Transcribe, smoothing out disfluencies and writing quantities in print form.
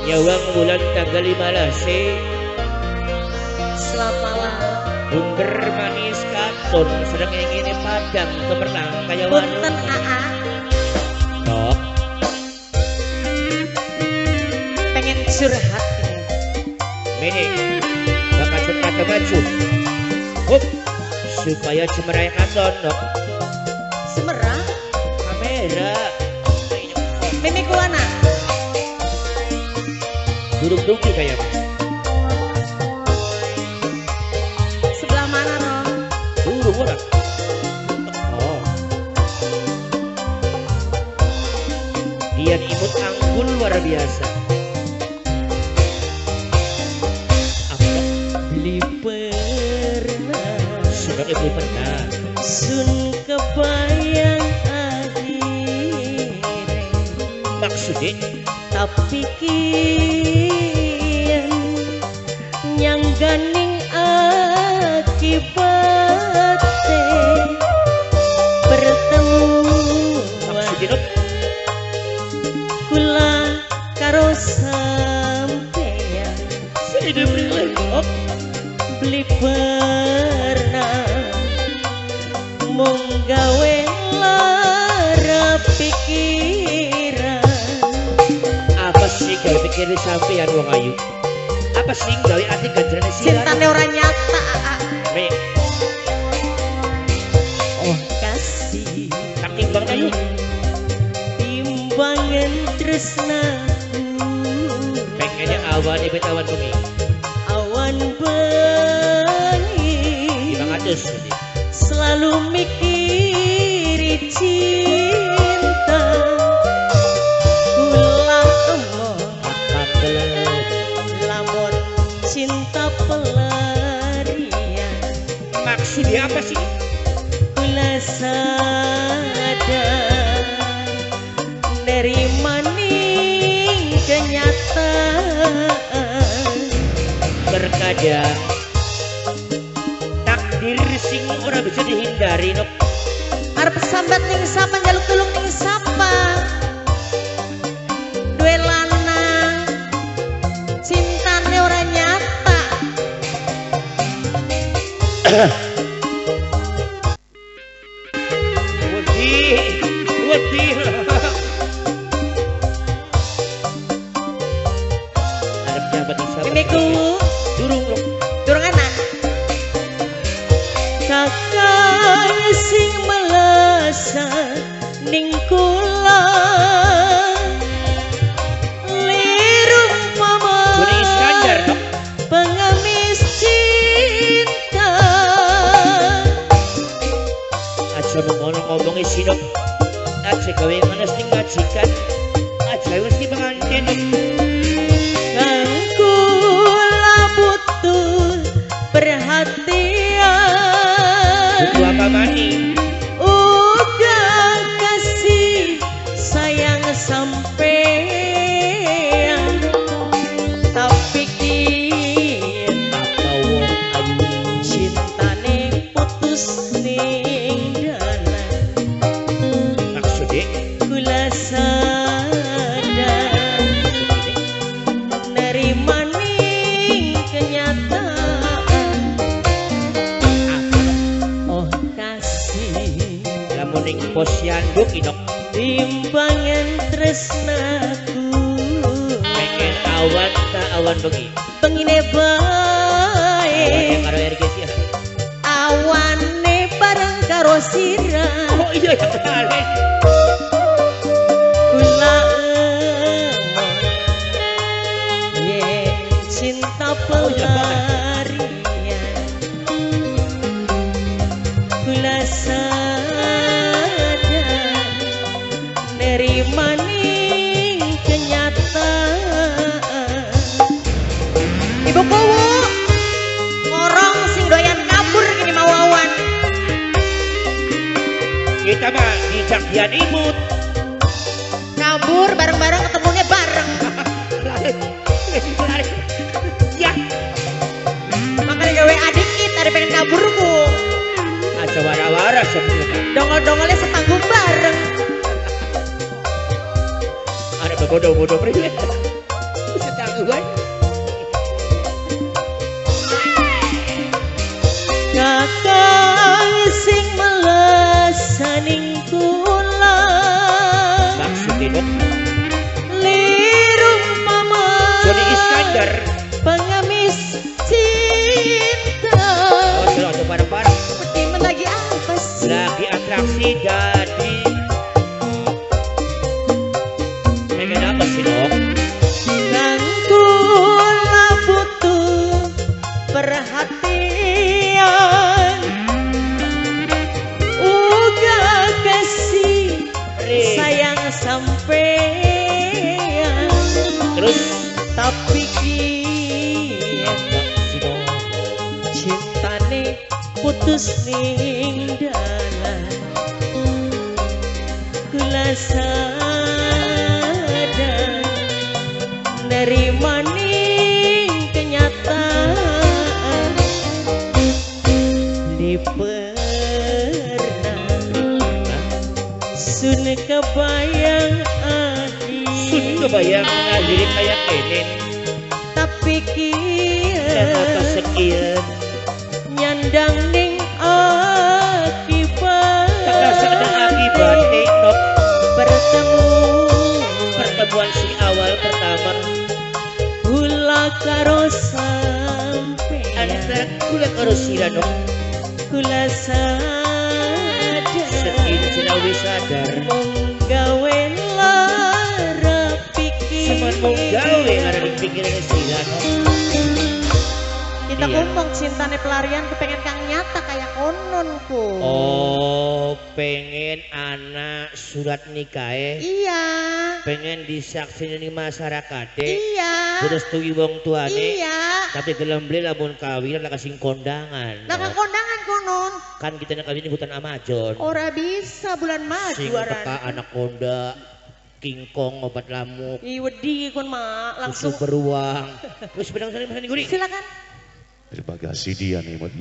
Nyawang bulan tanggal 15. Selamat malam. Bunder manis katon sedang ingin padang kemerlang kaya Punten AA. Tok. Pengen curhat ini. Mini. Bakal curhat ke baju. Hup. Supaya cemerai katon dok. Semerang. Kamera. Mimi kuana. Duduk-duduk kayak apa? Sebelah mana Ron? Duduk orang. Oh. Dia imut anggun luar biasa. Apa? Beli pernah. Sudah beli pernah. Sun kebayang akhirnya. Maksudnya? Tapi kian nyangganing akibatnya pertemuan Maksudnya? kula karo sampeyan Saya beli lagi. Oh. beli pernah mung gawe lara pikiran. Apa sih gawe pikirin sampean wong ayu? Apa sih gawe ati ganjarane silan? Cintane ora nyata. Me, Oh kasih tak timbang ayu. timbangan tresnaku Pengennya awan ibet awan bengi. awan bengi 500 jadi. selalu mikiri cinta kula emon Makan belet. lamun cinta pelarian Maksudnya apa sih? kula sadar dari maning kenyataan Terkadang takdir sing ora bisa dihindari nok. arep sambat ning sapa njaluk tulung ning sapa duwe lanang cintane ora nyata Wedi, wedi. Arep jabat di sahabat. mimiku Durung nok. durung enak kakang sing melasa ning kula lirung mama Duri Iskandar nok. pengemis cinta Aja mengono ngomong sinop. Aja gawe manes ning majikan. Aja mesti pengantin nok. kang kula butuh perhatian Butuh apa mani? uga kasih sayang sampean tapi kian Apa wong ayu? cintane putus ning dalan Maksudnya? kula sadar nerima ning kenyataan oh kasih Lamun ning posyandu inok. timbangan tresnaku Pengen awan tak awan bengi. pengine Awan yang bae karo RGS ya. awane bareng karo sirah Oh iya ya kalian. kula yen cinta pelarian kula sadar nerima ning kenyataan ibu kowo ngorong sing doyan kabur gini mau awan Kita mah dijak dian imut. kabur bareng-bareng ketemunya bareng Ya, makanya gawe adik kita ada pengen kabur ku aja wara-wara sebenarnya. dongol-dongolnya setanggung bareng Ada bodoh-bodoh priwe. kakang sing melesaning kula Maksudnya dok lirung mama Joni Iskandar. pengemis cinta Oh sudah tuh bareng-bareng. Bagaimana lagi apa sih Lagi atraksi jadi. Pengen apa sih dok? kang kula butuh perhatian uga kasih sayang sampean Terus tapi kian si dok. cintane putus ning dalan kula sadar nerima ning kenyataan di pernah sun kebayang ati Sun kebayang ngakhiri kayak Enen. tapi Kenapa kian sekian? nyandang ning akibat Tak ada akibat nok. Pertemuan si awal pertama kula karo sampean antara kula karo sira dok. kula sadar Sekini sinawi sadar. mung gawe lara pikir Semen mau gawe ada di pikiran sira dok. kita Iya. ngomong cintane pelarian kepengen kang nyata kayak kononku Oh pengen anak surat nikahe. iya Pengen disaksikan di masyarakat iya terus tuh wong tuane iya tapi gelem beli lamun kawin lah kasih kondangan nah no. kondangan konon Kan kita nak kawin di hutan Amazon ora bisa bulan madu sing teka anak konda kingkong obat lamuk iwedi kon mak langsung susu beruang terus pedang sana guri silakan Terima kasih dia nih